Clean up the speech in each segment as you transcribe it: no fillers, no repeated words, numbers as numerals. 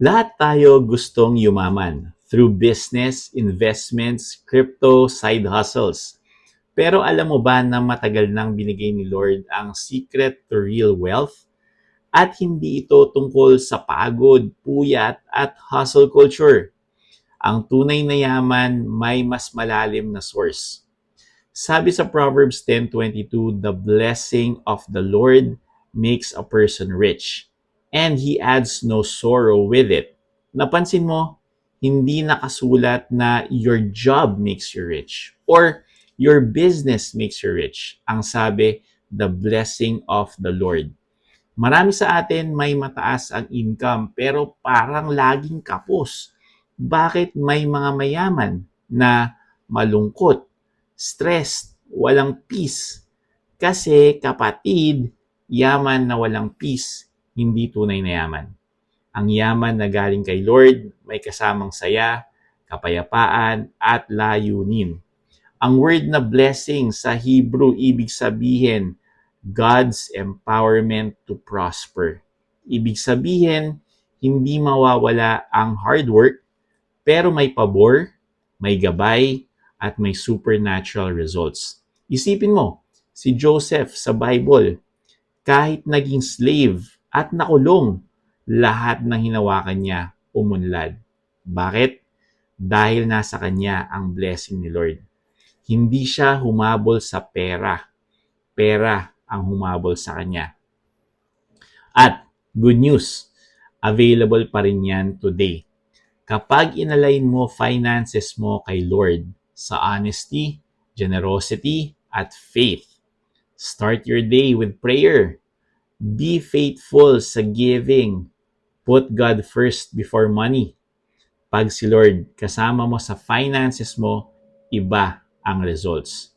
Lahat tayo gustong yumaman through business, investments, crypto, side hustles. Pero alam mo ba na matagal nang binigay ni Lord ang secret to real wealth? At hindi ito tungkol sa pagod, puyat, at hustle culture. Ang tunay na yaman may mas malalim na source. Sabi sa Proverbs 10:22, the blessing of the Lord makes a person rich, and he adds no sorrow with it. Napansin mo, hindi nakasulat na your job makes you rich or your business makes you rich. Ang sabi, the blessing of the Lord. Marami sa atin may mataas ang income pero parang laging kapos. Bakit may mga mayaman na malungkot, stressed, walang peace? Kasi kapatid, yaman na walang peace, hindi tunay na yaman. Ang yaman na galing kay Lord may kasamang saya, kapayapaan, at layunin. Ang word na blessing sa Hebrew ibig sabihin God's empowerment to prosper. Ibig sabihin, hindi mawawala ang hard work, pero may pabor, may gabay, at may supernatural results. Isipin mo, si Joseph sa Bible, kahit naging slave at nakulong, lahat ng hinawakan niya umunlad. Bakit? Dahil nasa kanya ang blessing ni Lord. Hindi siya humabol sa pera. Pera ang humabol sa kanya. At good news, available pa rin yan today. Kapag inalign mo finances mo kay Lord sa honesty, generosity, at faith, start your day with prayer. Be faithful sa giving. Put God first before money. Pag si Lord kasama mo sa finances mo, iba ang results.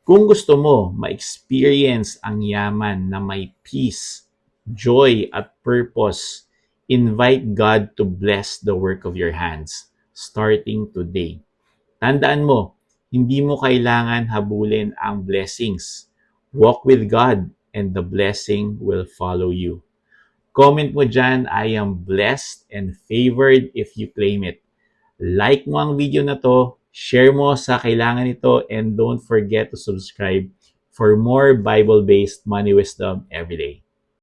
Kung gusto mo ma-experience ang yaman na may peace, joy at purpose, invite God to bless the work of your hands starting today. Tandaan mo, hindi mo kailangan habulin ang blessings. Walk with God and the blessing will follow you. Comment mo dyan, I am blessed and favored if you claim it. Like mo ang video na to, share mo sa kailangan nito, and don't forget to subscribe for more Bible-based money wisdom every day.